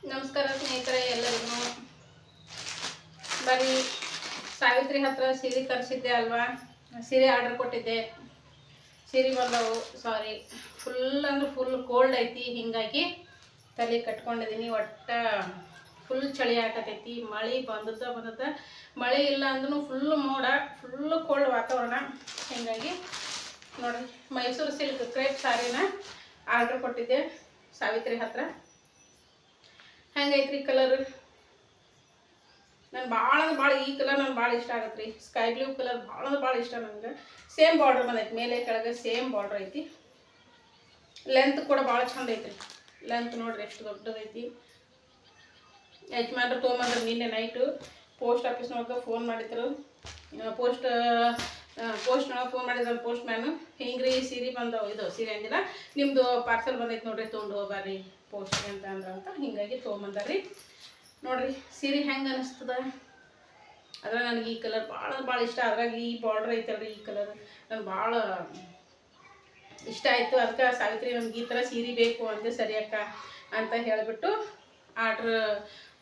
ನಮಸ್ಕಾರ ಸ್ನೇಹಿತರೆ ಎಲ್ಲರಿಗೂ. ಬರೀ ಸಾವಿತ್ರಿ ಹತ್ರ ಸೀರೆ ತರಿಸಿದ್ದೆ ಅಲ್ವಾ, ಸೀರೆ ಆರ್ಡರ್ ಕೊಟ್ಟಿದ್ದೆ. ಸೀರೆ ಬಂದವು. ಸಾರಿ, ಫುಲ್ ಅಂದ್ರೆ ಫುಲ್ ಕೋಲ್ಡ್ ಐತಿ, ಹಿಂಗಾಗಿ ತಲೆ ಕಟ್ಕೊಂಡಿದ್ದೀನಿ. ಫುಲ್ ಚಳಿ ಆಗತೈತಿ. ಮಳೆ ಬಂದದ. ಮಳೆ ಇಲ್ಲ ಅಂದ್ರೂ ಫುಲ್ ಮೋಡ, ಫುಲ್ ಕೋಲ್ಡ್ ವಾತಾವರಣ. ಹಿಂಗಾಗಿ ನೋಡಿರಿ, ಮೈಸೂರು ಸಿಲ್ಕ್ ಕ್ರೇಪ್ ಸಾರಿನ ಆರ್ಡರ್ ಕೊಟ್ಟಿದ್ದೆ ಸಾವಿತ್ರಿ ಹತ್ರ. ಹೆಂಗೈತ್ರಿ ಕಲರ್? ನಾನು ಭಾಳ ಈ ಕಲರ್ ನನಗೆ ಭಾಳ ಇಷ್ಟ ಆಗತ್ತೆ ರೀ. ಸ್ಕೈ ಬ್ಲೂ ಕಲರ್ ಭಾಳ ಇಷ್ಟ ನನಗೆ. ಸೇಮ್ ಬಾರ್ಡ್ರ್ ಬಂದೈತಿ, ಮೇಲೆ ಕೆಳಗೆ ಸೇಮ್ ಬಾರ್ಡ್ರ್ ಐತಿ. ಲೆಂತ್ ಕೂಡ ಭಾಳ ಚಂದ ಐತ್ರಿ. ಲೆಂತ್ ನೋಡ್ರಿ ಎಷ್ಟು ದೊಡ್ಡದೈತಿ. ಯಜಮಾನ್ರು ತೊಗೊಂಬಂದ್ರೆ ನಿನ್ನೆ ನೈಟು ಪೋಸ್ಟ್ ಆಫೀಸ್ನೊಳಗೆ ಫೋನ್ ಮಾಡಿದ್ರು. ಪೋಸ್ಟ್ನೊಳಗೆ ಫೋನ್ ಮಾಡಿದ್ರು ಪೋಸ್ಟ್ ಮ್ಯಾನು. ಹಿಂಗ್ರಿ ಸೀರೆ ಬಂದವು, ಇದು ಸೀರೆ ಅಂದಿಲ್ಲ, ನಿಮ್ಮದು ಪಾರ್ಸಲ್ ಬಂದೈತೆ ನೋಡ್ರಿ, ತೊಗೊಂಡು ಹೋಗ್ಬಾರ್ರಿ ಪೋಸ್ಟ್ಗೆ ಅಂತ ಹಿಂಗಾಗಿ ತೊಗೊಂಬಂದಾರ್ರಿ. ನೋಡ್ರಿ ಸೀರೆ ಹೆಂಗೆ ಅನಿಸ್ತದ. ಅದ್ರಾಗ ನನಗೆ ಈ ಕಲರ್ ಭಾಳ ಇಷ್ಟ. ಅದ್ರಾಗ ಈ ಬಾರ್ಡ್ರ್ ಐತಲ್ರಿ, ಈ ಕಲರ್ ನನಗೆ ಭಾಳ ಇಷ್ಟ ಆಯಿತು. ಅದಕ್ಕೆ ಸಾವಿತ್ರಿ ನಮ್ಗೆ ಈ ಥರ ಸೀರೆ ಬೇಕು ಅಂದೆ, ಸರಿ ಅಕ್ಕ ಅಂತ ಹೇಳಿಬಿಟ್ಟು ಆರ್ಡ್ರ್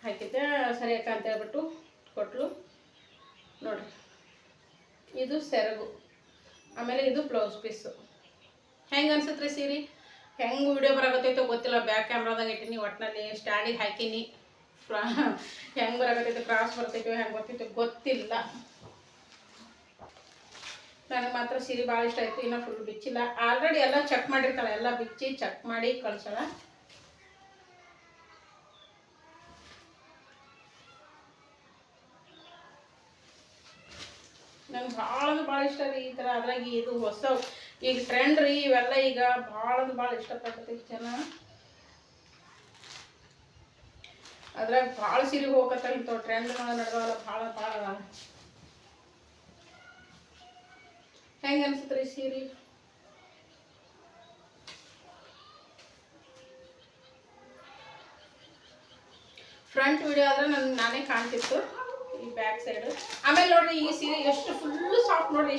ಹಾಕಿದ್ದೆ. ಸರಿ ಅಕ್ಕ ಅಂತ ಹೇಳ್ಬಿಟ್ಟು ಕೊಟ್ಟಳು. ನೋಡಿರಿ, ಇದು ಸೆರಗು, ಆಮೇಲೆ ಇದು ಬ್ಲೌಸ್ ಪೀಸು. ಹೆಂಗೆ ಅನ್ಸುತ್ತೆ ರೀ ಸೀರೆ? ಹೆಂಗೆ ವಿಡಿಯೋ ಬರಾಕತ್ತೈತೋ ಗೊತ್ತಿಲ್ಲ, ಬ್ಯಾಕ್ ಕ್ಯಾಮ್ರಾದಾಗ ಇಟ್ಟೀನಿ, ಒಟ್ಟಿನಲ್ಲಿ ಸ್ಟ್ಯಾಂಡಿಗೆ ಹಾಕೀನಿ. ಹೆಂಗೆ ಬರಾಕತ್ತೈತೆ, ಕ್ರಾಸ್ ಬರ್ತೈತೋ ಹೆಂಗೆ ಬರ್ತೈತೋ ಗೊತ್ತಿಲ್ಲ. ನನಗೆ ಮಾತ್ರ ಸೀರೆ ಭಾಳ ಇಷ್ಟ ಆಯಿತು. ಇನ್ನೂ ಫುಲ್ ಬಿಚ್ಚಿಲ್ಲ. ಆಲ್ರೆಡಿ ಎಲ್ಲ ಚೆಕ್ ಮಾಡಿರ್ತಾಳೆ, ಎಲ್ಲ ಬಿಚ್ಚಿ ಚೆಕ್ ಮಾಡಿ ಕಳ್ಸೋಣ. ನಂಗೆ ಭಾಳ ಇಷ್ಟ ರೀ ಈ ಥರ. ಅದ್ರಾಗ ಇದು ಹೊಸ ಈಗ ಟ್ರೆಂಡ್ ರೀ ಇವೆಲ್ಲ. ಈಗ ಭಾಳ ಇಷ್ಟಪಡ್ತೈತಿ ಜನ. ಅದ್ರಾಗ ಭಾಳ ಸೀರೆ ಹೋಗತ್ತ ಇಂಥವು ಟ್ರೆಂಡ್ ನಡೆದವಲ್ಲ, ಭಾಳ ಹೆಂಗೆ ಅನ್ಸುತ್ತೆ ರೀ ಸೀರೆ? ಫ್ರಂಟ್ ವಿಡಿಯೋ ಆದ್ರೆ ನಾನೇ ಕಾಣ್ತಿತ್ತು, ಈ ಬ್ಯಾಕ್ ಸೈಡ್. ಆಮೇಲೆ ನೋಡ್ರಿ, ಈ ಸೀರೆ ಎಷ್ಟು ಫುಲ್ ಸಾಫ್ಟ್ ನೋಡ್ರಿ.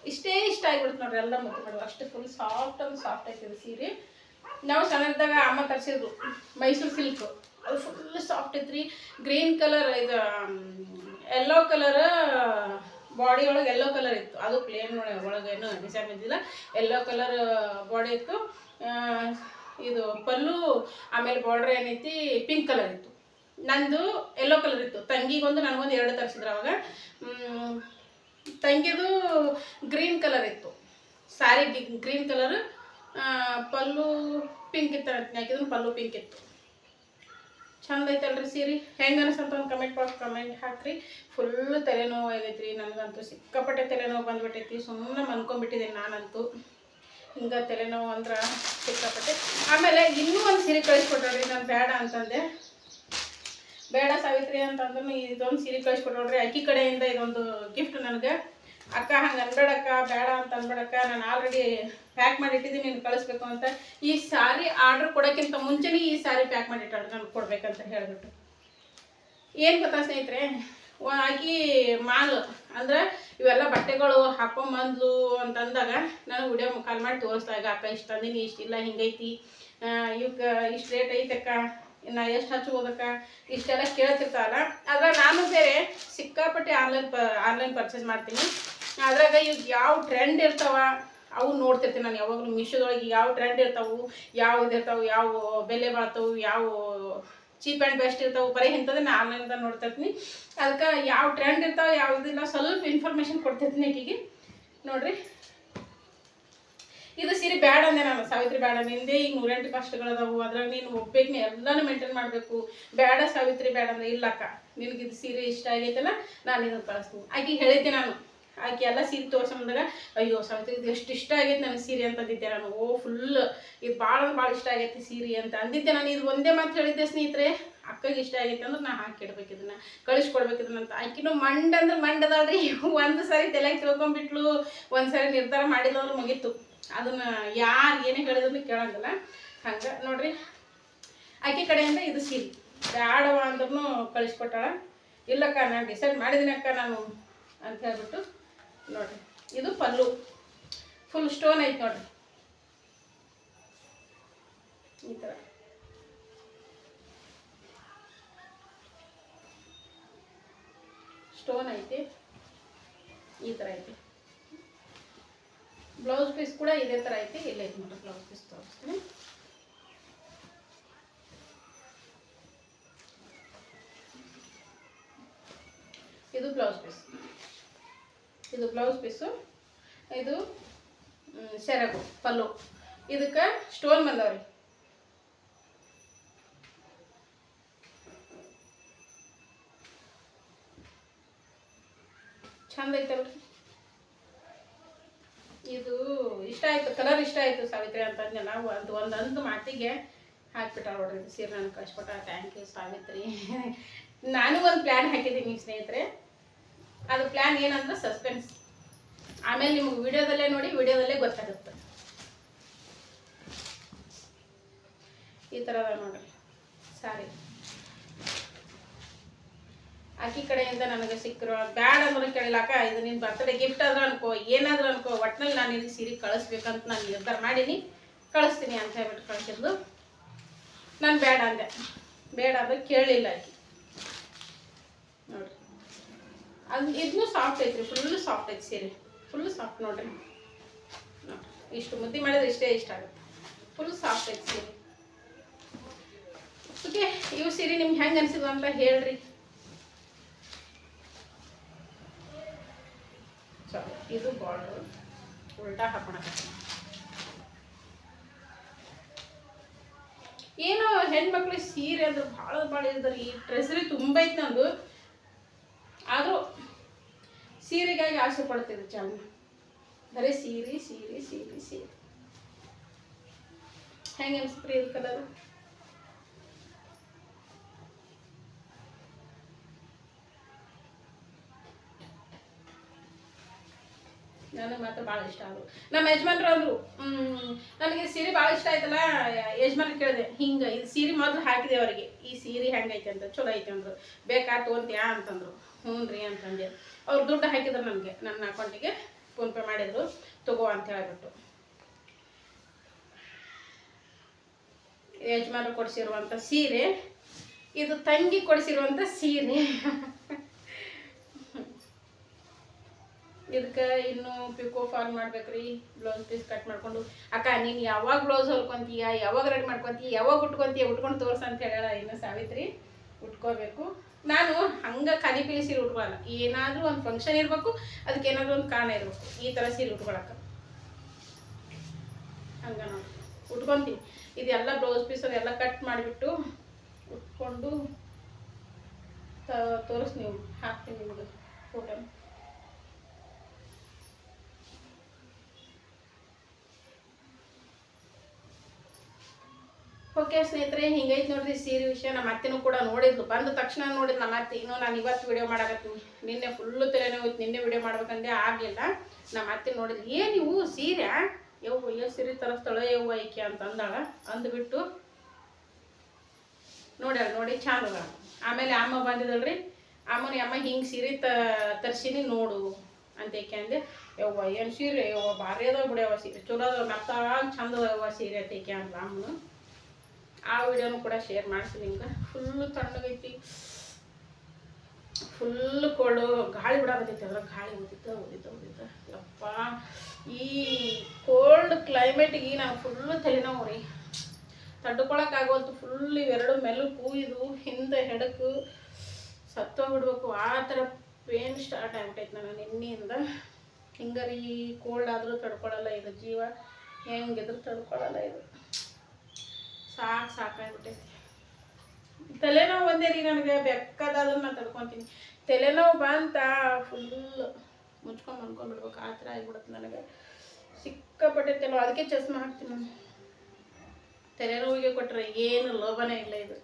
ಇಷ್ಟೇ ಇಷ್ಟ ಆಗಿಬಿಡುತ್ತೆ ನೋಡ್ರಿ. ಎಲ್ಲ ಮುದ್ದು ನೋಡ್ರಿ, ಅಷ್ಟು ಫುಲ್ ಸಾಫ್ಟ್ ಐತಿದೆ ಸೀರೆ. ನಾವು ಸಣ್ಣದಾಗ ಅಮ್ಮ ತರಿಸಿದ್ರು ಮೈಸೂರು ಸಿಲ್ಕ್, ಅದು ಫುಲ್ ಸಾಫ್ಟ್ ಐತ್ರಿ. ಗ್ರೀನ್ ಕಲರ್, ಇದು ಯೆಲ್ಲೋ ಕಲರ್ ಬಾಡಿ ಒಳಗೆ ಯೆಲ್ಲೋ ಕಲರ್ ಇತ್ತು. ಅದು ಪ್ಲೇನ್ ಒಳಗೇನು ಡಿಸೈನ್ ಇದ್ದಿಲ್ಲ, ಯೆಲ್ಲೋ ಕಲರ್ ಬಾಡಿ ಇತ್ತು. ಇದು ಪಲ್ಲು ಆಮೇಲೆ ಬಾರ್ಡ್ರ್ ಏನೈತಿ ಪಿಂಕ್ ಕಲರ್ ಇತ್ತು. ನಂದು ಯೆಲ್ಲೋ ಕಲರ್ ಇತ್ತು. ತಂಗಿಗೊಂದು ನನಗೊಂದು 2 ತರಿಸಿದ್ರು ಅವಾಗ. ತಂಗಿದು ಗ್ರೀನ್ ಕಲರ್ ಇತ್ತು, ಸ್ಯಾರಿ ಗ್ರೀನ್ ಕಲರ್, ಪಲ್ಲು ಪಿಂಕ್ ಇತ್ತು. ಹಾಕಿದ್ರು ಪಲ್ಲು ಪಿಂಕ್ ಇತ್ತು. ಚಂದ ಐತಲ್ರಿ ಸೀರೆ? ಹೆಂಗೆ ಅನಿಸ್ತಂತ ಒಂದು ಕಮೆಂಟ್ ಹಾಕ್ರಿ. ಫುಲ್ ತಲೆನೋವು ಆಗೈತ್ರಿ ನನಗಂತೂ. ಸಿಕ್ಕಾಪಟ್ಟೆ ತಲೆನೋವು ಬಂದ್ಬಿಟ್ಟೈತಿ. ಸುಮ್ಮನೆ ಮನ್ಕೊಂಡ್ಬಿಟ್ಟಿದ್ದೀನಿ ನಾನಂತೂ. ಹಿಂಗೆ ತಲೆನೋವು ಅಂದ್ರೆ ಸಿಕ್ಕಾಪಟ್ಟೆ. ಆಮೇಲೆ ಇನ್ನೂ ಒಂದು ಸೀರೆ ಕಳಿಸ್ಕೊಟ್ರಿ. ನಾನು ಬೇಡ ಅಂತಂದೆ, ಬೇಡ ಸಾವಿತ್ರಿ ಅಂತಂದ್ರೂ ಇದೊಂದು ಸೀರೆ ಕಳಿಸ್ಕೊಟ್ರಿ. ಅಕ್ಕಿ ಕಡೆಯಿಂದ ಇದೊಂದು ಗಿಫ್ಟ್ ನನಗೆ. ಅಕ್ಕ ಹಂಗೆ ಅನ್ಬೇಡಕ್ಕ, ಬೇಡ ಅಂತ ಅನ್ಬೇಡಕ್ಕ, ನಾನು ಆಲ್ರೆಡಿ ಪ್ಯಾಕ್ ಮಾಡಿಟ್ಟಿದ್ದೀನಿ ನೀನು ಕಳಿಸ್ಬೇಕು ಅಂತ. ಈ ಸಾರಿ ಆರ್ಡ್ರ್ ಕೊಡೋಕ್ಕಿಂತ ಮುಂಚೆನೇ ಈ ಸಾರಿ ಪ್ಯಾಕ್ ಮಾಡಿಟ್ಟಾಳೆ ನನಗೆ ಕೊಡ್ಬೇಕಂತ ಹೇಳಿಬಿಟ್ಟು. ಏನು ಗೊತ್ತಾ ಸ್ನೇಹಿತರೆ, ಆಕಿ ಮಾಲ್ ಅಂದ್ರೆ ಇವೆಲ್ಲ ಬಟ್ಟೆಗಳು ಹಾಕೊಂಬಂದ್ಲು ಅಂತಂದಾಗ ನನಗೆ ವಿಡಿಯೋ ಕಾಲ್ ಮಾಡಿ ತೋರಿಸ್ದಾಗ, ಅಕ್ಕ ಇಷ್ಟು ತಂದೀನಿ, ಇಷ್ಟಿಲ್ಲ, ಹಿಂಗೈತಿ, ಇವಕ್ಕೆ ಇಷ್ಟು ರೇಟ್ ಐತಕ್ಕ, ನಾ ಎಷ್ಟು ಹಚ್ಬೋದಕ್ಕ, ಇಷ್ಟೆಲ್ಲ ಕೇಳ್ತಿರ್ತಾರಲ್ಲ. ಅದ್ರಾಗ ನಾನು ಬೇರೆ ಸಿಕ್ಕಾಪಟ್ಟೆ ಆನ್ಲೈನ್ ಪರ್ಚೇಸ್ ಮಾಡ್ತೀನಿ. ಅದ್ರಾಗ ಈಗ ಯಾವ ಟ್ರೆಂಡ್ ಇರ್ತಾವ ಅವು ನೋಡ್ತಿರ್ತೀನಿ ನಾನು ಯಾವಾಗಲೂ. ಮೀಶೋದೊಳಗೆ ಯಾವ ಟ್ರೆಂಡ್ ಇರ್ತಾವೆ, ಯಾವ ಇದಿರ್ತಾವೆ, ಯಾವ ಬೆಲೆ ಬಾಳ್ತಾವೆ, ಯಾವ ಚೀಪ್ ಆ್ಯಂಡ್ ಬೆಸ್ಟ್ ಇರ್ತಾವೆ, ಬರೀ ಇಂಥದನ್ನ ಆನ್ಲೈನ್ದಾಗ ನೋಡ್ತಿರ್ತೀನಿ. ಅದಕ್ಕೆ ಯಾವ ಟ್ರೆಂಡ್ ಇರ್ತಾವೆ, ಯಾವ ಇದಿಲ್ಲ, ಸ್ವಲ್ಪ ಇನ್ಫಾರ್ಮೇಷನ್ ಕೊಡ್ತಿರ್ತೀನಿ ಆಕೆಗೆ. ನೋಡಿರಿ, ಇದು ಸೀರೆ ಬ್ಯಾಡ ಅಂದೆ ನಾನು. ಸಾವಿತ್ರಿ ಬೇಡ, ನಿಂದೇ ಈಗ 108 ಕಷ್ಟಗಳದಾವು, ಅದ್ರಾಗ ನೀನು ಒಬ್ಬೇಕೇ ಎಲ್ಲನೂ ಮೇಂಟೈನ್ ಮಾಡಬೇಕು, ಬೇಡ ಸಾವಿತ್ರಿ ಬೇಡ ಅಂದ್ರೆ. ಇಲ್ಲಕ್ಕ, ನಿನಗಿದು ಸೀರೆ ಇಷ್ಟ ಆಗೈತಲ್ಲ, ನಾನು ಇದನ್ನು ಕಳಿಸ್ತೀನಿ. ಆಕೆಗೆ ಹೇಳಿದ್ದೆ ನಾನು. ಆಕೆ ಎಲ್ಲ ಸೀರೆ ತೋರ್ಸಂದಾಗ, ಅಯ್ಯೋ ಸಾವಿತ್ರಿ ಇದು ಎಷ್ಟು ಇಷ್ಟ ಆಗೈತೆ ನನಗೆ ಸೀರೆ ಅಂತಂದಿದ್ದೆ ನಾನು. ಫುಲ್ ಇದು ಭಾಳ ಇಷ್ಟ ಆಗೈತಿ ಸೀರೆ ಅಂತ ಅಂದಿದ್ದೆ ನಾನು. ಇದು ಒಂದೇ ಮಾತು ಹೇಳಿದ್ದೆ ಸ್ನೇಹಿತರೆ, ಅಕ್ಕಗೆ ಇಷ್ಟ ಆಗೈತೆ ಅಂದ್ರೆ ನಾ ಹಾಕಿಡ್ಬೇಕು, ಇದನ್ನು ಕಳಿಸ್ಕೊಡ್ಬೇಕು ಇದನ್ನಂತ. ಆಕಿನೂ ಮಂಡದಾಳ್ರಿ. ಒಂದು ಸಾರಿ ತಲೆಗೆ ತಿಳ್ಕೊಂಡ್ಬಿಟ್ಲು, ಒಂದು ಸಾರಿ ನಿರ್ಧಾರ ಮಾಡಿದವ್ರು ಮುಗೀತು. ಅದನ್ನು ಯಾರು ಏನೇ ಹೇಳಿದ್ರು ಕೇಳಂಗಿಲ್ಲ. ಹಂಗೆ ನೋಡ್ರಿ, ಆಕೆ ಕಡೆಯಿಂದ ಇದು ಸೀರೆ ಬ್ಯಾಡವ ಅಂದ್ರೂ ಕಳಿಸ್ಕೊಟ್ಟಾಳ. ಇಲ್ಲಕ್ಕ, ನಾನು ಡಿಸೈಡ್ ಮಾಡಿದ್ದೀನಿ ಅಕ್ಕ ನಾನು ಅಂತ ಹೇಳ್ಬಿಟ್ಟು. ನೋಡಿರಿ, ಇದು ಪಲ್ಲು ಫುಲ್ ಸ್ಟೋನ್ ಐತೆ ನೋಡ್ರಿ, ಈ ಥರ ಸ್ಟೋನ್ ಐತಿ, ಈ ಥರ ಐತಿ. ಬ್ಲೌಸ್ ಪೀಸ್ ಕೂಡ ಇದೇ ಥರ ಐತಿ. ಇಲ್ಲೈತಿ ನೋಡಿ ಬ್ಲೌಸ್ ಪೀಸ್ ತೋರಿಸ್ತೀನಿ. ಇದು ಬ್ಲೌಸ್ ಪೀಸ್, ಇದು ಬ್ಲೌಸ್ ಪೀಸು, ಇದು ಸೆರಗು ಪಲ್ಲು. ಇದಕ್ಕೆ ಸ್ಟೋನ್ ಬಂದವ್ರಿ. ಚಂದ ಐತಲ್ರಿ. ಇದು ಇಷ್ಟ ಆಯ್ತು, ಕಲರ್ ಇಷ್ಟ ಆಯ್ತು ಸಾವಿತ್ರಿ ಅಂತಂದ್ರೆ ನಾವು ಅದು ಒಂದಂದು ಮಾತಿಗೆ ಹಾಕ್ಬಿಟ್ಟ ನೋಡ್ರಿ. ಇದು ಸೀರೆ ನಾನು ಕಳ್ಸಿಕೊಟ್ಟ. Thank you Savitri. ನಾನು ಒಂದು ಪ್ಲ್ಯಾನ್ ಹಾಕಿದ್ದೀನಿ ಸ್ನೇಹಿತರೆ. ಅದು ಪ್ಲ್ಯಾನ್ ಏನಂದ್ರೆ ಸಸ್ಪೆನ್ಸ್. ಆಮೇಲೆ ನಿಮ್ಗೆ ವಿಡಿಯೋದಲ್ಲೇ ನೋಡಿ, ವಿಡಿಯೋದಲ್ಲೇ ಗೊತ್ತಾಗುತ್ತೆ. ಈ ಥರದ ನೋಡ್ರಿ ಸಾರಿ. ಆಕಿ ಕಡೆಯಿಂದ ನನಗೆ ಸಿಕ್ಕಿರೋ ಬ್ಯಾಡ್ ಅಂದ್ರೆ ಕೇಳಲಾಕ, ಇದು ನಿನ್ನ ಬರ್ತ್ಡೇ ಗಿಫ್ಟ್ ಆದ್ರೆ ಅನ್ಕೋ, ಏನಾದ್ರೂ ಅನ್ಕೋ, ಒಟ್ಟಿನಲ್ಲಿ ನಾನು ಇದು ಸೀರೆ ಕಳಿಸ್ಬೇಕಂತ ನಾನು ನಿರ್ಧಾರ ಮಾಡೀನಿ, ಕಳಿಸ್ತೀನಿ ಅಂತ ಹೇಳ್ಬಿಟ್ಟು ಕಳಿಸಿದ್ಲು. ನಾನು ಬೇಡ ಅಂದೆ. ಬೇಡ ಅಂದ್ರೆ ಕೇಳಲಿಲ್ಲ ಆಕಿ. ನೋಡ್ರಿ ಅದು ಇದನ್ನು ಸಾಫ್ಟ್ ಐತ್ರಿ, ಫುಲ್ಲು ಸಾಫ್ಟ್ ಐತಿ ಸೀರೆ, ಫುಲ್ಲು ಸಾಫ್ಟ್ ನೋಡ್ರಿ. ನೋಡ್ರಿ ಇಷ್ಟು ಮುದ್ದೆ ಮಾಡಿದ್ರೆ ಇಷ್ಟೇ ಇಷ್ಟ ಆಗುತ್ತೆ. ಫುಲ್ ಸಾಫ್ಟ್ ಐತಿ ಸೀರೆ. ಓಕೆ, ಇವು ಸೀರೆ ನಿಮ್ಗೆ ಹೆಂಗೆ ಅನಿಸಿದ್ವು ಅಂತ ಹೇಳ್ರಿ. ಇದು ಬಾರ್ಡರ್ ಉಲ್ಟಾ ಹಾಕೋಣ. ಏನೋ ಹೆಣ್ಮಕ್ಳಿಗೆ ಸೀರೆ ಅಂದ್ರೆ ಭಾಳ ಇದ್ದಾರೆ. ಈ ಟ್ರೆಸರಿ ತುಂಬ ಐತೆ ನಂದು. ಆದರೂ ಸೀರೆಗಾಗಿ ಆಸೆ ಪಡ್ತಿದ್ದೆ ಚೆನ್ನ. ಬರೀ ಸೀರೆ ಸೀರೆ ಸೀರೆ ಸೀರೆ. ಹೆಂಗೆ ಅನ್ಸುತ್ರಿ ಇದು ಕಲರ್? ನನಗೆ ಮಾತ್ರ ಭಾಳ ಇಷ್ಟ ಆದರು. ನಮ್ಮ ಯಜಮಾನ್ರು ಅಂದರು, ನನಗೆ ಸೀರೆ ಭಾಳ ಇಷ್ಟ ಆಯ್ತಲ್ಲ. ಯಜಮಾನ್ ಕೇಳಿದೆ, ಹಿಂಗೆ ಇದು ಸೀರೆ ಮೊದಲು ಹಾಕಿದೆ ಅವರಿಗೆ, ಈ ಸೀರೆ ಹೆಂಗೈತೆ ಅಂತ. ಚಲೋ ಐತೆ ಅಂದರು. ಬೇಕಾ ತೊಗೊಂತೀಯಾ ಅಂತಂದರು. ಹ್ಞೂ ರೀ ಅಂತಂದೆ. ಅವ್ರು ದುಡ್ಡು ಹಾಕಿದ್ರು ನನಗೆ, ನನ್ನ ಅಕೌಂಟಿಗೆ ಫೋನ್ಪೇ ಮಾಡಿದರು, ತಗೋ ಅಂತ ಹೇಳಿಬಿಟ್ಟು. ಯಜಮಾನ್ರು ಕೊಡಿಸಿರುವಂಥ ಸೀರೆ ಇದು, ತಂಗಿ ಕೊಡಿಸಿರುವಂಥ ಸೀರೆ. ಇದಕ್ಕೆ ಇನ್ನೂ ಪಿಕೋ ಫಾಲ್ ಮಾಡ್ಬೇಕ್ರಿ. ಬ್ಲೌಸ್ ಪೀಸ್ ಕಟ್ ಮಾಡ್ಕೊಂಡು, ಅಕ್ಕ ನೀನು ಯಾವಾಗ ಬ್ಲೌಸ್ ಹೊಲ್ಕೊಂತೀಯ, ಯಾವಾಗ ರೆಡಿ ಮಾಡ್ಕೊತೀಯ, ಯಾವಾಗ ಉಟ್ಕೊತೀಯ, ಉಟ್ಕೊಂಡು ತೋರ್ಸ ಅಂತ ಹೇಳ ಇನ್ನು ಸಾವಿತ್ರಿ. ಉಟ್ಕೋಬೇಕು. ನಾನು ಹಂಗೆ ಖಾಲಿ ಪೀಲಿ ಸೀರೆ ಉಟ್ಕೊಳ್ಳಲ್ಲ. ಏನಾದರೂ ಒಂದು ಫಂಕ್ಷನ್ ಇರಬೇಕು, ಅದಕ್ಕೆ ಏನಾದರೂ ಒಂದು ಕಾರಣ ಇರಬೇಕು ಈ ಥರ ಸೀರೆ ಉಟ್ಕೊಳಕ್ಕೆ. ಹಂಗೆ ನೋಡಿ ಉಟ್ಕೊತೀನಿ. ಇದೆಲ್ಲ ಬ್ಲೌಸ್ ಪೀಸ್ ಅದೆಲ್ಲ ಕಟ್ ಮಾಡಿಬಿಟ್ಟು ಉಟ್ಕೊಂಡು ತೋರಿಸಿ, ನೀವು ಹಾಕ್ತೀನಿ ನಿಮಗೆ ಫೋಟೋ. ಓಕೆ ಸ್ನೇಹಿತರೆ, ಹಿಂಗೈತೆ ನೋಡ್ರಿ ಸೀರೆ ವಿಷಯ. ನಮ್ಮ ಅತ್ತೆನೂ ಕೂಡ ನೋಡಿದ್ಲು, ಬಂದ ತಕ್ಷಣ ನೋಡಿದ್ ನಮ್ಮ ಅತ್ತೆ. ಇನ್ನೂ ನಾನು ಇವತ್ತು ವಿಡಿಯೋ ಮಾಡಕತ್ತೀನಿ. ನಿನ್ನೆ ಫುಲ್ಲು ತಲೆನೋವು ಇತ್ತು, ನಿನ್ನೆ ವಿಡಿಯೋ ಮಾಡ್ಬೇಕಂದೆ ಆಗಲಿಲ್ಲ. ನಮ್ಮ ಅತ್ತೆ ನೋಡಿದ್ಲು, ಏನು ನೀವು ಸೀರೆ ಯವ್ವ ಸೀರೆ ತರಿಸ್ತಾಳೆ ಯವ್ವ ಐಕೆ ಅಂತ ಅಂದಾಳ. ಅಂದ್ಬಿಟ್ಟು ನೋಡಿ ಚಂದ. ಆಮೇಲೆ ಅಮ್ಮ ಬಂದಿದ್ದಲ್ರಿ, ಅಮ್ಮ ಹಿಂಗೆ ಸೀರೆ ತರ್ಸಿನಿ ನೋಡು ಅಂತ ಏಕೆ ಅಂದೆ. ಯವ್ವ ಏನು ಸೀರೆ ಯವ್ವ ಭಾರಿ ಅದಾವ ಬಿಡ್ಯವ ಸೀರೆ, ಚಲೋ ಅದಾವ, ಮೆತ್ತಾಗಿ ಚಂದ ಅದಾವ ಸೀರೆ ಅಂತ ಏಕೆ ಅಂದ್ಲ ಅಮ್ಮನು. ಆ ವಿಡಿಯೋನು ಕೂಡ ಶೇರ್ ಮಾಡ್ತೀನಿ ನಿಮ್ಗೆ. ಫುಲ್ಲು ತಣ್ಣಗೈತಿ, ಫುಲ್ಲು ಕೋಲ್ಡು, ಗಾಳಿ ಬಿಡಾಕತ್ತೈತಿ. ಅದ್ರ ಗಾಳಿ ಓದಿತ್ತ ಯಪ್ಪ. ಈ ಕೋಲ್ಡ್ ಕ್ಲೈಮೇಟಿಗೆ ನಾನು ಫುಲ್ಲು ತಲೆನೋವು ರೀ, ತಡ್ಕೊಳಕ್ಕಾಗೋಲ್ತು. ಫುಲ್ ಇವೆರಡು ಮೆಲುಕು, ಇದು ಹಿಂದೆ ಹೆಡಕು ಸತ್ತೋಗ್ಬಿಡ್ಬೇಕು ಆ ಥರ ಪೇನ್ ಸ್ಟಾರ್ಟ್ ಆಗ್ಬಿಟ್ಟೈತೆ ನಾನು ನಿನ್ನೆಯಿಂದ. ಹಿಂಗಾರಿ ಕೋಲ್ಡ್ ಆದರೂ ತಡ್ಕೊಳಲ್ಲ ಇದು, ಜೀವ ಹೆಂಗಿದ್ರು ತಡ್ಕೊಳಲ್ಲ ಇದು. ಸಾಕಾಗ್ಬಿಟ್ಟೈತಿ. ತಲೆನೋವು ಒಂದೇ ರೀ ನನಗೆ, ಬೆಕ್ಕದಾದ್ರೂ ನಾನು ತಡ್ಕೊತೀನಿ. ತಲೆನೋವು ಬಂತ ಫುಲ್ಲು ಮುಚ್ಕೊಂಡ್ಬಿಡ್ಬೇಕು ಆ ಥರ ಆಗಿಬಿಡುತ್ತೆ ನನಗೆ. ಸಿಕ್ಕಾಪಟ್ಟೆ ತಲೆನೋವು, ಅದಕ್ಕೆ ಚಸ್ಮಾ ಹಾಕ್ತೀನಿ ನಾನು. ತಲೆನೋವಿಗೆ ಕೊಟ್ಟರೆ ಏನು ಲೋಭನೇ ಇಲ್ಲ, ಇದು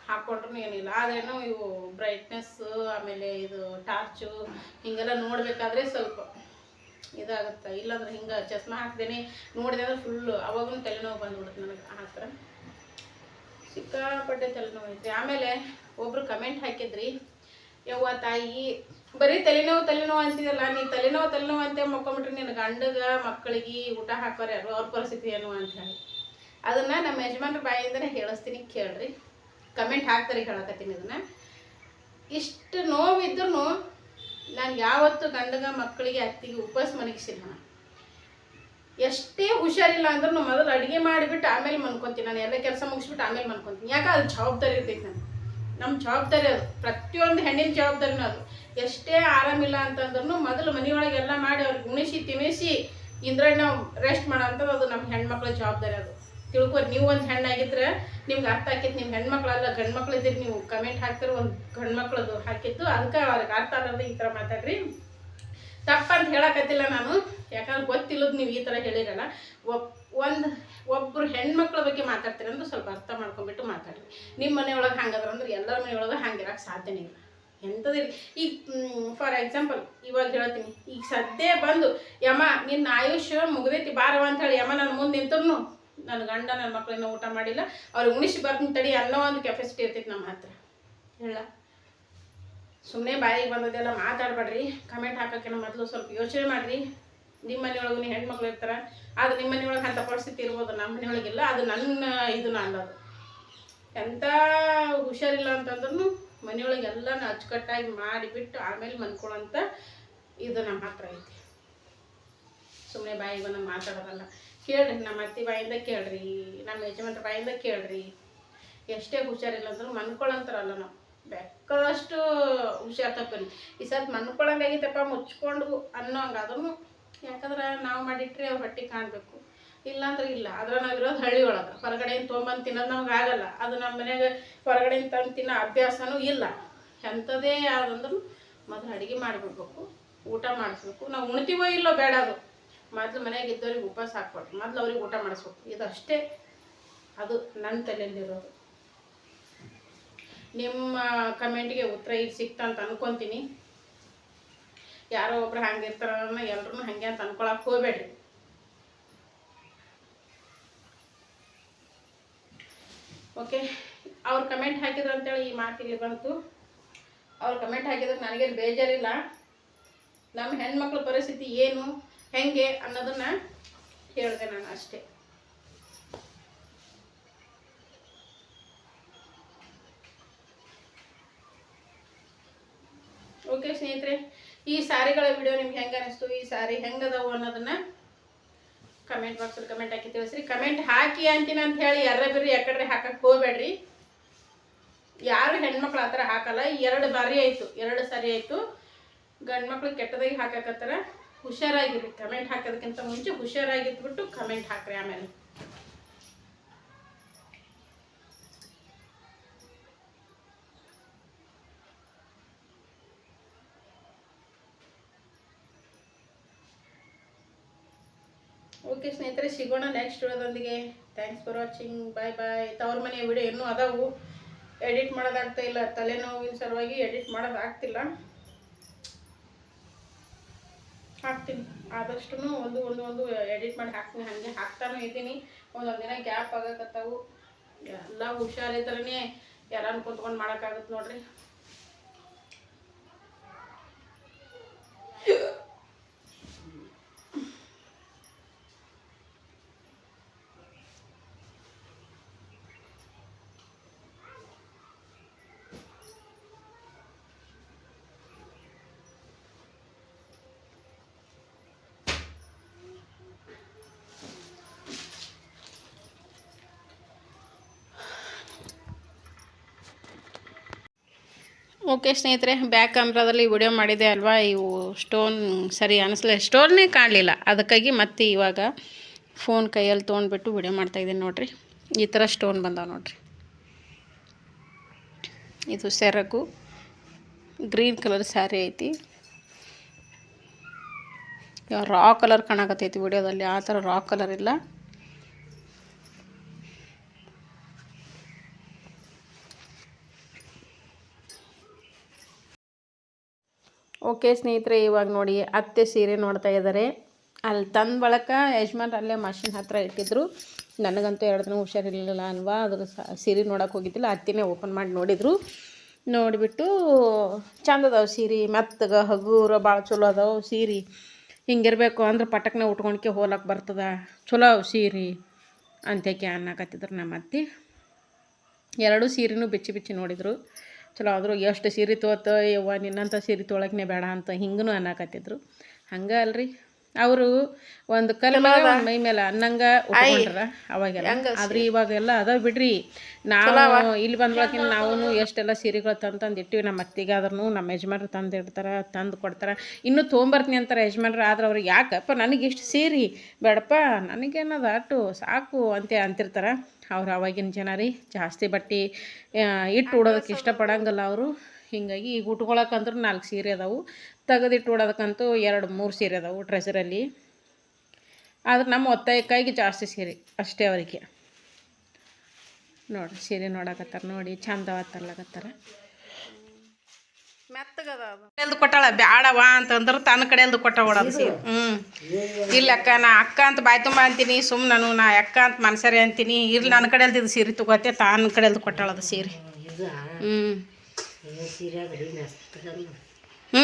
ಹಾಕ್ಕೊಂಡ್ರೂ ಏನಿಲ್ಲ. ಆದ್ರೇನು ಇವು ಬ್ರೈಟ್ನೆಸ್ಸು, ಆಮೇಲೆ ಇದು ಟಾರ್ಚು ಹಿಂಗೆಲ್ಲ ನೋಡಬೇಕಾದ್ರೆ ಸ್ವಲ್ಪ ಇದಾಗುತ್ತೆ. ಇಲ್ಲಾಂದ್ರೆ ಹಿಂಗೆ ಚಸ್ಮಾ ಹಾಕ್ದೇನೆ ನೋಡಿದೆ ಅಂದ್ರೆ ಫುಲ್ಲು ಅವಾಗೂ ತಲೆನೋವು ಬಂದ್ಬಿಡುತ್ತೆ ನನಗೆ. ಆ ಥರ ಸಿಕ್ಕಾಪಟ್ಟೆ ತಲೆನೋವು ಐತಿ. ಆಮೇಲೆ ಒಬ್ಬರು ಕಮೆಂಟ್ ಹಾಕಿದ್ರಿ, ಯವ್ವ ತಾಯಿ ಬರೀ ತಲೆನೋವು ಅಂತಿದಲ್ಲ, ನೀ ತಲೆನೋವು ಅಂತ ಮಕ್ಕೊಂಬಿಟ್ರಿ, ನಿನ್ನ ಗಂಡಗ ಮಕ್ಕಳಿಗೆ ಊಟ ಹಾಕೋರು ಯಾರು, ಅವ್ರ ಪರಿಸ್ಥಿತಿ ಏನು ಅಂತ ಹೇಳಿ. ಅದನ್ನು ನಮ್ಮ ಯಜಮಾನ್ರ ಬಾಯಿಂದನೇ ಹೇಳಿಸ್ತೀನಿ, ಕೇಳ್ರಿ. ಕಮೆಂಟ್ ಹಾಕ್ತಾರೆ, ಹೇಳಕತ್ತೀನಿ ಇದನ್ನು. ಇಷ್ಟು ನೋವಿದ್ರೂ ನಾನು ಯಾವತ್ತು ಗಂಡಗ ಮಕ್ಕಳಿಗೆ ಅತ್ತಿಗೆ ಉಪವಾಸ ಮನಗಿಸಿಲ್ಲ. ನಾನು ಎಷ್ಟೇ ಹುಷಾರಿಲ್ಲ ಅಂದ್ರೂ ಮೊದಲು ಅಡುಗೆ ಮಾಡಿಬಿಟ್ಟು ಆಮೇಲೆ ಮನ್ಕೊತೀನಿ. ನಾನು ಎಲ್ಲ ಕೆಲಸ ಮುಗಿಸ್ಬಿಟ್ಟು ಆಮೇಲೆ ಮನ್ಕೊತೀನಿ. ಯಾಕೆ ಅದು ಜವಾಬ್ದಾರಿ ಇರ್ತೈತೆ. ನಮ್ಮ ಜವಾಬ್ದಾರಿ ಅದು, ಪ್ರತಿಯೊಂದು ಹೆಣ್ಣಿನ ಜವಾಬ್ದಾರಿನೂ ಅದು. ಎಷ್ಟೇ ಆರಾಮಿಲ್ಲ ಅಂತಂದ್ರೂ ಮೊದಲು ಮನೆಯೊಳಗೆಲ್ಲ ಮಾಡಿ ಅವ್ರಿಗೆ ಉಣಿಸಿ ತಿನ್ನಿಸಿ ಇಂದ್ರೆ ನಾವು ರೆಸ್ಟ್ ಮಾಡೋ ಅಂಥದ್ದು ಅದು ನಮ್ಮ ಹೆಣ್ಮಕ್ಳ ಜವಾಬ್ದಾರಿ. ಅದು ತಿಳ್ಕೊರಿ. ನೀವು ಒಂದು ಹೆಣ್ಣಾಗಿದ್ರೆ ನಿಮ್ಗೆ ಅರ್ಥ ಆಕೈತಿ. ನಿಮ್ಮ ಹೆಣ್ಮಕ್ಳಲ್ಲ ಗಂಡು ಮಕ್ಳು ಇದ್ದೀರಿ. ನೀವು ಕಮೆಂಟ್ ಹಾಕ್ತಿರೋ ಒಂದು ಗಂಡು ಮಕ್ಳದು ಹಾಕಿತ್ತು, ಅದಕ್ಕೆ ಅವ್ರಿಗೆ ಅರ್ಥ ಆಗಲ್ಲ ಈ ಥರ ಮಾತಾಡ್ರಿ. ತಪ್ಪಂತ ಹೇಳಕತ್ತಿಲ್ಲ ನಾನು, ಯಾಕಂದ್ರೆ ಗೊತ್ತಿಲ್ಲದು ನೀವು ಈ ಥರ ಹೇಳಿರಲ್ಲ. ಒಬ್ಬರು ಹೆಣ್ಮಕ್ಳ ಬಗ್ಗೆ ಮಾತಾಡ್ತೀರಿ ಅಂದ್ರೆ ಸ್ವಲ್ಪ ಅರ್ಥ ಮಾಡ್ಕೊಂಡ್ಬಿಟ್ಟು ಮಾತಾಡ್ರಿ. ನಿಮ್ಮ ಮನೆಯೊಳಗೆ ಹಂಗದ್ರ ಅಂದ್ರೆ ಎಲ್ಲರ ಮನೆಯೊಳಗೆ ಹಂಗಿರಕ್ಕೆ ಸಾಧ್ಯನೇ ಇಲ್ಲ. ಎಂಥದಿಲ್ಲ. ಈಗ ಫಾರ್ ಎಕ್ಸಾಂಪಲ್ ಇವಾಗ ಹೇಳ್ತೀನಿ, ಈಗ ಸದ್ಯ ಬಂದು ಯಮ್ಮ ನಿನ್ನ ಆಯುಷ್ಯ ಮುಗ್ದೈತಿ ಬಾರವ ಅಂತ ಹೇಳಿ ಯಮ್ಮ ನನ್ನ ಮುಂದೆ ನಿಂತರು ನನ್ನ ಗಂಡ ನನ್ನ ಮಕ್ಕಳನ್ನ ಊಟ ಮಾಡಿಲ್ಲ, ಅವ್ರಿಗೆ ಉಣಿಸಿ ಬರ್ತೀನಿ ತಡಿ ಅನ್ನೋ ಒಂದು ಕೆಪಾಸಿಟಿ ಇರ್ತೈತಿ ನಮ್ಮ ಹತ್ರ. ಹೇಳ ಸುಮ್ಮನೆ ಬಾಯಿಗೆ ಬಂದದೆಲ್ಲ ಮಾತಾಡಬೇಡ್ರಿ. ಕಮೆಂಟ್ ಹಾಕೋಕ್ಕಿಂತ ಮೊದಲು ಸ್ವಲ್ಪ ಯೋಚನೆ ಮಾಡಿರಿ. ನಿಮ್ಮ ಮನೆಯೊಳಗೂ ನೀವು ಹೆಣ್ಮಕ್ಳು ಇರ್ತಾರೆ, ಆದರೆ ನಿಮ್ಮ ಮನೆಯೊಳಗೆ ಅಂಥ ಪರಿಸ್ಥಿತಿ ಇರ್ಬೋದು, ನಮ್ಮ ಮನೆಯೊಳಗಿಲ್ಲ. ಅದು ನನ್ನ ಇದನ್ನ ಅಲ್ಲದು. ಎಂಥ ಹುಷಾರಿಲ್ಲ ಅಂತಂದ್ರೂ ಮನೆಯೊಳಗೆಲ್ಲ ಅಚ್ಚುಕಟ್ಟಾಗಿ ಮಾಡಿಬಿಟ್ಟು ಆಮೇಲೆ ಮನ್ಕೊಳ್ಳೋಂಥ ಇದು ನಮ್ಮ ಹತ್ರ ಐತಿ. ಸುಮ್ಮನೆ ಬಾಯಿಗೆ ಬಂದು ಮಾತಾಡೋದಲ್ಲ. ಕೇಳ್ರಿ, ನಮ್ಮ ಅತ್ತಿ ಬಾಯಿಂದ ಕೇಳ್ರಿ, ನಮ್ಮ ಯಜಮಾನ್ರ ಬಾಯಿಂದ ಕೇಳ್ರಿ. ಎಷ್ಟೇ ಹುಷಾರಿಲ್ಲ ಅಂದ್ರೂ ಮನ್ಕೊಳ್ಳೋಂತಾರಲ್ಲ ನಾವು ಬೇಕಾದಷ್ಟು ಹುಷಾರು ತಪ್ಪರಿ. ಈ ಸತ್ ಮನ್ಕೊಳಂಗಾಗಿತ್ತಪ್ಪ ಮುಚ್ಕೊಂಡು ಅನ್ನೋ ಹಂಗೆ ಅದನ್ನು, ಯಾಕಂದ್ರೆ ನಾವು ಮಾಡಿಟ್ರೆ ಅವ್ರ ಹೊಟ್ಟೆ ಕಾಣಬೇಕು, ಇಲ್ಲಾಂದ್ರೆ ಇಲ್ಲ. ಆದ್ರೆ ನಾವಿರೋದು ಹಳ್ಳಿ ಒಳಗೆ, ಹೊರಗಡೆಯಿಂದ ತೊಗೊಂಬಂದು ತಿನ್ನೋದು ನಮ್ಗೆ ಆಗಲ್ಲ. ಅದು ನಮ್ಮ ಮನೆಯಾಗ ಹೊರಗಡೆಯಿಂದ ತಂದು ತಿನ್ನೋ ಅಭ್ಯಾಸನೂ ಇಲ್ಲ. ಎಂಥದೇ ಯಾವ್ದಂದ್ರೂ ಮೊದಲು ಅಡುಗೆ ಮಾಡಿಬಿಡ್ಬೇಕು, ಊಟ ಮಾಡಿಸ್ಬೇಕು. ನಾವು ಉಣ್ತೀವೋ ಇಲ್ಲೋ ಬೇಡ, ಅದು ಮೊದಲು ಮನೆಯಾಗ ಇದ್ದವ್ರಿಗೆ ಉಪವಾಸ ಹಾಕ್ಬಾರ್ದು, ಮೊದಲು ಅವ್ರಿಗೆ ಊಟ ಮಾಡಿಸ್ಬೇಕು. ಇದಷ್ಟೇ ಅದು ನನ್ನ ತಲೆಯಲ್ಲಿರೋದು. ನಿಮ್ಮ ಕಮೆಂಟ್ಗೆ ಉತ್ತರ ಈಗ ಸಿಕ್ತಂತ ಅನ್ಕೊತೀನಿ. ಯಾರೋ ಒಬ್ರು ಹಂಗೆ ಇರ್ತಾರನ್ನ ಎಲ್ರೂ ಹಾಗೆ ಅಂತ ಅನ್ಕೊಳಕ್ಕೆ ಹೋಗ್ಬೇಡ್ರಿ. ಓಕೆ, ಅವ್ರು ಕಮೆಂಟ್ ಹಾಕಿದ್ರು ಅಂತೇಳಿ ಈ ಮಾತಿಲ್ಲಿ ಬಂತು. ಅವ್ರು ಕಮೆಂಟ್ ಹಾಕಿದ್ರೆ ನನಗೇನು ಬೇಜಾರಿಲ್ಲ. ನಮ್ಮ ಹೆಣ್ಮಕ್ಳ ಪರಿಸ್ಥಿತಿ ಏನು ಹೆಂಗೆ ಅನ್ನೋದನ್ನು ಹೇಳಿದೆ ನಾನು ಅಷ್ಟೇ. ಓಕೆ ಸ್ನೇಹಿತರೆ, ಈ ಸಾರಿಗಳ ವಿಡಿಯೋ ನಿಮ್ಗೆ ಹೆಂಗೆ ಅನಿಸ್ತು, ಈ ಸಾರಿ ಹೆಂಗದವು ಅನ್ನೋದನ್ನು ಕಮೆಂಟ್ ಬಾಕ್ಸಲ್ಲಿ ಕಮೆಂಟ್ ಹಾಕಿ ತಿಳಿಸ್ರಿ. ಕಮೆಂಟ್ ಹಾಕಿ ಅಂತೀನಿ ಅಂತ ಹೇಳಿ ಯಾರ್ರಿ ಯಾಕಡ್ರೆ ಹಾಕಕ್ಕೆ ಹೋಗ್ಬೇಡ್ರಿ. ಯಾರು ಹೆಣ್ಮಕ್ಳು ಆ ಥರ ಹಾಕಲ್ಲ. 2 ಬಾರಿ ಆಯಿತು, 2 ಸಾರಿ ಆಯಿತು. ಗಂಡು ಮಕ್ಳು ಕೆಟ್ಟದಾಗಿ ಹಾಕಕತ್ತಾರ. ಹುಷಾರಾಗಿರ್ರಿ. ಕಮೆಂಟ್ ಹಾಕೋದಕ್ಕಿಂತ ಮುಂಚೆ ಹುಷಾರಾಗಿದ್ಬಿಟ್ಟು ಕಮೆಂಟ್ ಹಾಕ್ರಿ. ಆಮೇಲೆ ಓಕೆ ಸ್ನೇಹಿತರೆ, ಸಿಗೋಣ ನೆಕ್ಸ್ಟ್ ವಿಡಿಯೋದೊಂದಿಗೆ. Thanks for watching. Bye bye. ತವ್ರ ಮನೆಯ ವಿಡಿಯೋ ಇನ್ನೂ ಅದಾವು, ಎಡಿಟ್ ಮಾಡೋದಾಗ್ತಾ ಇಲ್ಲ. ತಲೆನೋವಿನ ಸಲುವಾಗಿ ಎಡಿಟ್ ಮಾಡೋದಾಗ್ತಿಲ್ಲ. ಹಾಕ್ತೀನಿ ಆದಷ್ಟು ಒಂದು ಎಡಿಟ್ ಮಾಡಿ ಹಾಕ್ತೀನಿ. ಹಾಗೆ ಹಾಕ್ತಾನೂ ಇದ್ದೀನಿ. ಒಂದೊಂದು ದಿನ ಗ್ಯಾಪ್ ಆಗಕತ್ತಾವು. ಎಲ್ಲ ಹುಷಾರಿದ್ರೇ ಯಾರನ್ನು ಕುಂತ್ಕೊಂಡು ಮಾಡೋಕ್ಕಾಗುತ್ತೆ ನೋಡ್ರಿ. ಓಕೆ ಸ್ನೇಹಿತರೆ, ಬ್ಯಾಕ್ ಕ್ಯಾಮ್ರಾದಲ್ಲಿ ವಿಡಿಯೋ ಮಾಡಿದೆ ಅಲ್ವಾ, ಇವು ಸ್ಟೋನ್ ಸರಿ ಅನ್ನಿಸ್ಲಿಲ್ಲ, ಸ್ಟೋನ್ನೇ ಕಾಣಲಿಲ್ಲ. ಅದಕ್ಕಾಗಿ ಮತ್ತೆ ಇವಾಗ ಫೋನ್ ಕೈಯಲ್ಲಿ ತೊಗೊಂಡ್ಬಿಟ್ಟು ವಿಡಿಯೋ ಮಾಡ್ತಾಯಿದ್ದೀನಿ ನೋಡಿರಿ. ಈ ಥರ ಸ್ಟೋನ್ ಬಂದಾವೆ ನೋಡಿರಿ. ಇದು ಸೆರಗು, ಗ್ರೀನ್ ಕಲರ್ ಸ್ಯಾರಿ ಐತಿ. ರಾ ಕಲರ್ ಕಾಣಕತ್ತೈತಿ ವಿಡಿಯೋದಲ್ಲಿ, ಆ ಥರ ರಾ ಕಲರ್ ಇಲ್ಲ. ಓಕೆ ಸ್ನೇಹಿತರೆ, ಇವಾಗ ನೋಡಿ ಅತ್ತೆ ಸೀರೆ ನೋಡ್ತಾ ಇದ್ದಾರೆ. ಅಲ್ಲಿ ತಂದ ಬಳಕ ಯಜಮಾನ್ರು ಅಲ್ಲೇ ಮಷಿನ್ ಹತ್ರ ಇಟ್ಟಿದ್ರು. ನನಗಂತೂ 2 ದಿನ ಹುಷಾರಿರಲಿಲ್ಲ ಅಲ್ವಾ, ಅದ್ರ ಸೀರೆ ನೋಡೋಕೆ ಹೋಗಿದ್ದಿಲ್ಲ. ಅತ್ತಿನೇ ಓಪನ್ ಮಾಡಿ ನೋಡಿದರು. ನೋಡಿಬಿಟ್ಟು ಚಂದ ಅದಾವೆ ಸೀರೆ, ಮೆತ್ತಗೆ ಹಗುರ ಭಾಳ ಚಲೋ ಅದಾವೆ ಸೀರೆ. ಹಿಂಗಿರಬೇಕು ಅಂದ್ರೆ ಪಟಕ್ನೆ ಉಟ್ಕೊಳಕ್ಕೆ ಹೋಲಕ್ಕೆ ಬರ್ತದೆ, ಚಲೋ ಅವು ಸೀರೆ ಅಂತೇಕೆ ಅನ್ನಕತ್ತಿದ್ರು ನಮ್ಮ ಅತ್ತೆ. 2 ಸೀರೆನೂ ಬಿಚ್ಚಿ ನೋಡಿದರು. ಚಲೋ ಆದರೂ ಎಷ್ಟು ಸೀರೆ ತೊಗೊತ ಯವ್ವ ನಿನ್ನಂಥ ಸೀರೆ ತೊಗೊಳಕ್ನೇ ಬೇಡ ಅಂತ ಹಿಂಗೂ ಅನ್ನಕತ್ತಿದ್ರು. ಹಂಗೆ ಅಲ್ರಿ ಅವರು ಒಂದು ಕಲ್ಮ್ಯಾಗ ಒಂದು ಮೈ ಮೇಲೆ ಅನ್ನಂಗೆ ಉಟ್ಕೊಂಡ್ರ ಅವಾಗೆಲ್ಲ. ಆದ್ರೆ ಇವಾಗೆಲ್ಲ ಅದಾವ ಬಿಡ್ರಿ. ನಾವು ಇಲ್ಲಿ ಬಂದ್ಕೊಳಕಿನ ನಾವು ಎಷ್ಟೆಲ್ಲ ಸೀರೆಗಳು ತಂದು ಇಟ್ಟಿವಿ. ನಮ್ಮ ಅತ್ತಿಗೆ ಆದ್ರೂ ನಮ್ಮ ಯಜಮಾನ್ರು ತಂದು ಕೊಡ್ತಾರೆ. ಇನ್ನೂ ತೊಗೊಂಬರ್ತೀನಿ ಅಂತಾರೆ ಯಜಮಾನ್ರು. ಆದ್ರೆ ಅವ್ರಿಗೆ ಯಾಕಪ್ಪ ನನಗೆ ಇಷ್ಟು ಸೀರೆ ಬೇಡಪ್ಪ, ನನಗೇನದ ಅಟ್ಟು ಸಾಕು ಅಂತಿರ್ತಾರೆ. ಅವ್ರು ಅವಾಗಿನ ಜನ ರೀ. ಜಾಸ್ತಿ ಬಟ್ಟೆ ಇಟ್ಟು ಉಡೋದಕ್ಕೆ ಇಷ್ಟಪಡಂಗಿಲ್ಲ ಅವರು. ಹೀಗಾಗಿ ಈಗ ಉಟ್ಕೊಳಕ್ಕಂದ್ರೂ 4 ಸೀರೆ ಅದಾವು, ತೆಗೆದಿಟ್ಟು ಉಡೋದಕ್ಕಂತೂ 2-3 ಸೀರೆ ಅದಾವು ಟ್ರೆಸರಲ್ಲಿ. ಆದ್ರೆ ನಮ್ಮ ಒತ್ತಾಯಕ್ಕಾಗಿ ಜಾಸ್ತಿ ಸೀರೆ ಅಷ್ಟೇ ಅವರಿಗೆ. ನೋಡಿರಿ ಸೀರೆ ನೋಡಕತ್ತಾರ, ನೋಡಿ ಚಂದ ತರ್ಲಕತ್ತಾರ. ಮೆತ್ತಗದು ಕೊಟ್ಟಾಳ ಬ್ಯಾಡವ ಅಂತಂದ್ರೆ ತನ್ನ ಕಡೆಯಲ್ದು ಕೊಟ್ಟ ಓಡೋದು ಸೀರೆ. ಇಲ್ಲ ಅಕ್ಕ, ನಾ ಅಕ್ಕ ಅಂತ ಬಾಯ್ ತುಂಬ ಅಂತೀನಿ, ಸುಮ್ಮನೆ ನಾ ಅಕ್ಕ ಅಂತ ಮನ್ಸರಿ ಅಂತೀನಿ. ಇರ್ಲಿ ನನ್ನ ಕಡೆಯಲ್ದು ಇದು ಸೀರೆ ತಗೋತೆ, ತನ್ನ ಕಡೆಯಲ್ದು ಕೊಟ್ಟಾಳದು ಸೀರೆ.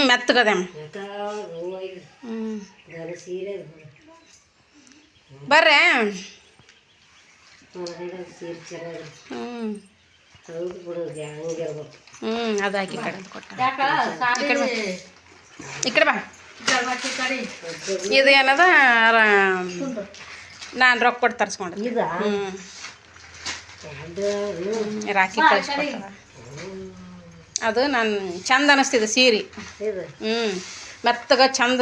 ಮೆತ್ತಗದಮ್ಮ. ಬರ್ರೆ ಅದು ಹಾಕಿ ಕಡೆ ಕೊಟ್ಟ. ಈ ಕಡೆ ಬಾ. ಇದು ಏನದ ನಾನು ರೊಕ್ಕ ಕೊಟ್ಟು ತರಿಸ್ಕೊಂಡೆ. ರಾಖಿ ಕಳಿಸ್ಕೊಟ್ಟ. ಅದು ನಾನು ಚಂದ ಅನ್ನಿಸ್ತಿದೆ ಸೀರೆ. ಮೆತ್ತಗ ಚಂದ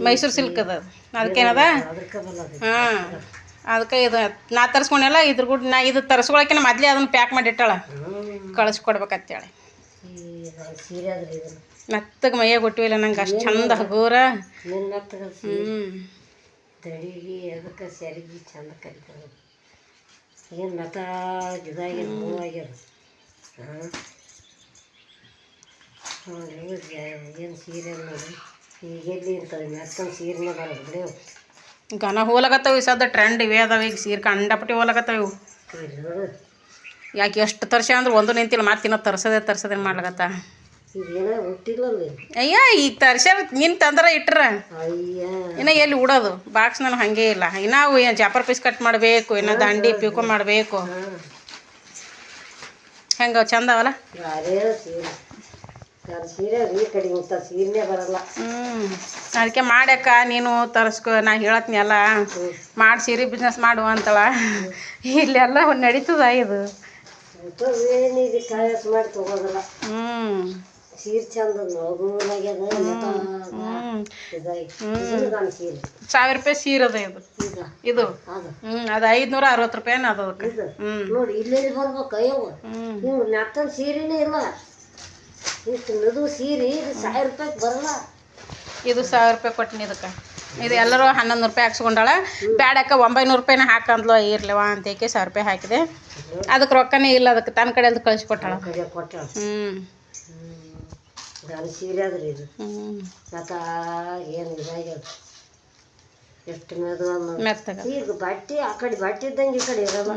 ಮೈಸೂರು ಸಿಲ್ಕ್ ಅದ. ಅದಕ್ಕೇನದ ಅದಕ್ಕೆ ಇದು ನಾ ತರಿಸ್ಕೊಂಡೆಲ್ಲ. ಇದ್ರ ಕೂಡ ನಾ ಇದು ತರಿಸ್ಕೊಳಕ್ಕೆ ಮೊದಲೇ ಅದನ್ನು ಪ್ಯಾಕ್ ಮಾಡಿ ಇಟ್ಟಾಳ, ಕಳಿಸ್ಕೊಡ್ಬೇಕಂತೇಳಿ. ಮೆತ್ತಗೆ ಮೈಯಾಗ ಕೊಟ್ಟಿವಿಲ್ಲ ನಂಗೆ ಅಷ್ಟು ಚಂದ ಹಗೂರ. ಅದಕ್ಕೆ ಸೆರಗಿ ಚಂದ ಕರಿತಾರೆ. ಏನು ಮತ ಇದಾಗ್ಯದ, ಹೂವಾಗ್ಯದ. ಏನು ಸೀರೆ ನೋಡಿ ಈಗ ಎಲ್ಲಿ ಇರ್ತವೆ ಮೆತ್ತನ ಸೀರೆನೇ ಬರೋದು ಬಿಡಿ. ಗನ ಹೋಲಕತ್ತವ ಸದ್ದ ಟ್ರೆಂಡ್ ಇವೇ ಅದಾವ ಈಗ ಸೀರೆ ಕಂಡಪಟ್ಟಿ ಹೋಲಕತ್ತವ ಇವು. ಯಾಕೆ ಎಷ್ಟು ತರ್ಸ ಅಂದ್ರೆ ಒಂದು ನಿಂತಿಲ್ಲ, ಮತ್ತೆ ಇನ್ನೂ ತರ್ಸೋದೇ ಮಾಡ್ಲಕತ್ತ. ಅಯ್ಯ ಈಗ ತರ್ಸ್ಯಾರ ನಿನ್ ತಂದ್ರೆ ಇಟ್ರ ಇನ್ನು ಎಲ್ಲಿ ಉಡೋದು ಬಾಕ್ಸ್ನಲ್ಲಿ ಹಾಗೆ ಇಲ್ಲ. ಇನ್ನು ಅವು ಏನು ಜಾಪರ್ ಪೀಸ್ ಕಟ್ ಮಾಡಬೇಕು, ಇನ್ನು ದಂಡಿ ಪೀಕೋ ಮಾಡಬೇಕು. ಹೆಂಗ ಚಂದ ಅವಲ್ಲ ಸೀರೆ ಈ ಕಡೆ ಇಂಥ ಸೀರೆನೇ ಬರಲ್ಲ. ಅದಕ್ಕೆ ಮಾಡ್ಯಾಕ ನೀನು ತರಿಸ್ಕೊ, ನಾ ಹೇಳತ್ನಿ ಎಲ್ಲ ಮಾಡಿ ಸೀರೆ ಬಿಸ್ನೆಸ್ ಮಾಡುವ ಅಂತಳ. ಇಲ್ಲೆಲ್ಲ ನಡೀತದ ಇದು. ಏನಿದೆ ಕಾಯಸ್ ಮಾಡಿ ತಗೋದಲ್ಲ. ಸೀರೆ ಚಂದ ಮಗುನಾಗ್ಯದ. 1000 ರೂಪಾಯಿ ಸೀರೆ ಅದ ಇದು. ಇದು ಅದು 560 ರೂಪಾಯಿನ ಅದ ಅದಕ್ಕೆ. ನೋಡಿ ಇಲ್ಲೇ ಬರ್ಬೇಕು. ಅಯ್ಯವ ನೀವು ಮೆತ್ತನ ಸೀರೆನೇ ಇಲ್ಲ, ಇಷ್ಟು ಮೆದು ಸೀರೆ 1000 ರೂಪಾಯಿಗೆ ಬರಲ್ಲ. ಇದು 1000 ರೂಪಾಯಿ ಕೊಟ್ಟಿನಿ ಇದಕ್ಕೆ. ಇದು ಎಲ್ಲರೂ 1100 ರೂಪಾಯಿ ಹಾಕ್ಸ್ಕೊಂಡಾಳ. ಬ್ಯಾಡಕ್ಕ 900 ರೂಪಾಯಿನ ಹಾಕಂದ್ಲು. ಇರ್ಲಿವ ಅಂತೇಕೆ 1000 ರೂಪಾಯಿ ಹಾಕಿದೆ. ಅದಕ್ಕೆ ರೊಕ್ಕನೇ ಇಲ್ಲ, ಅದಕ್ಕೆ ತನ್ನ ಕಡೆ ಅದು ಕಳಿಸ್ಕೊಟ್ಟಾಳ. ನಾನು ಸೀರೆ ಆದ್ರಿ ಇದು ಮತ್ತ ಏನು ಇದಾಗ್ಯದ. ಎಷ್ಟು ಮೆದು ಮೆತ್ತಗ ಈಗ ಬಟ್ಟೆ ಆ ಕಡೆ ಬಟ್ಟೆ ಇದ್ದಂಗೆ ಈ ಕಡೆ ಇರಲ್ಲ.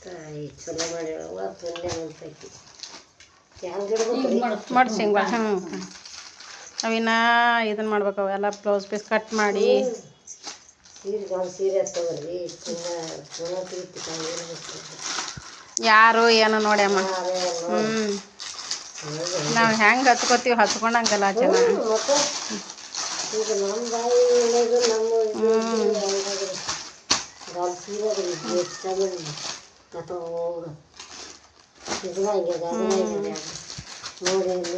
ತಾಯಿ ಚಲೋ ಮಾಡ್ಯಾವ ಪುಣ್ಯ ಅಂತೈತಿ. ಮಾಡಿಸಿ ಹಿಂಗೆ ಅವಿನ ಇದನ್ನ ಮಾಡ್ಬೇಕು. ಅವೆಲ್ಲ ಬ್ಲೌಸ್ ಪೀಸ್ ಕಟ್ ಮಾಡಿ ಸೀರೆ ತಗೊಳ್ರಿ. ಯಾರು ಏನು ನೋಡಿ ಅಮ್ಮ. ನಾವು ಹೆಂಗೆ ಹಚ್ಕೋತೀವಿ ಹಚ್ಕೊಂಡಂಗಲ್ಲ ಜನ. ಈಗ ನಮ್ಮ ಬಾಯಿ ನಮ್ಮ ಸೀರೆ ನೋಡಿ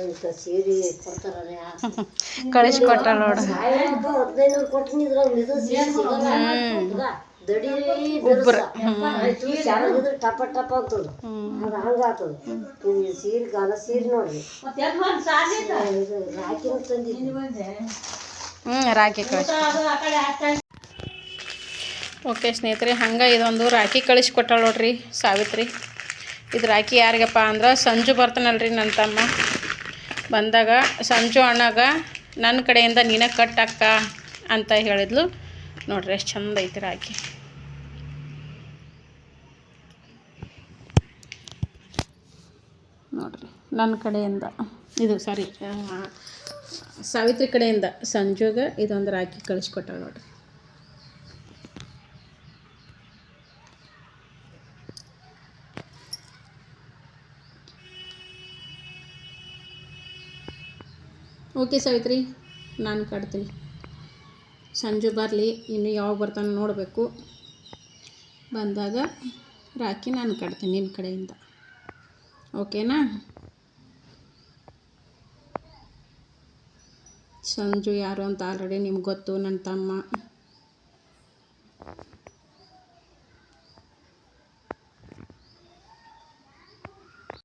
ಇಂಥ ಸೀರೆ ಕೊಡ್ತಾರ. ಕಳಿಸ್ಕೊಟ್ಟ ನೋಡ. 1500 ಕೊಟ್ಟಿದ್ರ ಇದು ಸೀರೆ ಸಿಗಲ್ಲ. ದಡಿ ಚೆನ್ನಾಗಿದ್ರೆ ಟಪ ಟಪ ಆಗ್ತದ. ಅದು ಹಂಗಾಗ್ತದ. ಸೀರೆ ಗಾಲ ಸೀರೆ ನೋಡ್ರಿ. ಇದು ರಾಕಿನ ತಂದಿದ್ವಿ. ರಾಖಿ ಕಳಿಸಿ. ಓಕೆ ಸ್ನೇಹಿತರೆ, ಹಂಗೆ ಇದೊಂದು ರಾಖಿ ಕಳಿಸ್ಕೊಟ್ಟಾಳ ನೋಡ್ರಿ ಸಾವಿತ್ರಿ. ಇದು ರಾಖಿ ಯಾರಿಗಪ್ಪ ಅಂದ್ರೆ ಸಂಜು ಬರ್ತಾನಲ್ರಿ ನನ್ನ ತಮ್ಮ. ಬಂದಾಗ ಸಂಜು ಅಣ್ಣಗ ನನ್ನ ಕಡೆಯಿಂದ ನೀನೇ ಕಟ್ಟಕ್ಕ ಅಂತ ಹೇಳಿದ್ಲು. ನೋಡ್ರಿ ಎಷ್ಟು ಚಂದ ಐತಿ ರಾಖಿ. ನೋಡ್ರಿ ನನ್ನ ಕಡೆಯಿಂದ ಇದು ಸಾರಿ ಸಾವಿತ್ರಿ ಕಡೆಯಿಂದ ಸಂಜುಗೆ ಇದೊಂದು ರಾಖಿ ಕಳಿಸ್ಕೊಟ್ಟಾಳ ನೋಡ್ರಿ. ಓಕೆ ಸಾವಿತ್ರಿ, ನಾನು ಕಟ್ತೀನಿ. ಸಂಜು ಬರಲಿ, ಇನ್ನು ಯಾವಾಗ ಬರ್ತಾನೆ ನೋಡಬೇಕು. ಬಂದಾಗ ರಾಖಿ ನಾನು ಕಟ್ತೀನಿ ನಿನ್ನ ಕಡೆಯಿಂದ. ಓಕೆನಾ? ಸಂಜು ಯಾರು ಅಂತ ಆಲ್ರೆಡಿ ನಿಮ್ಗೆ ಗೊತ್ತು, ನನ್ನ ತಮ್ಮ.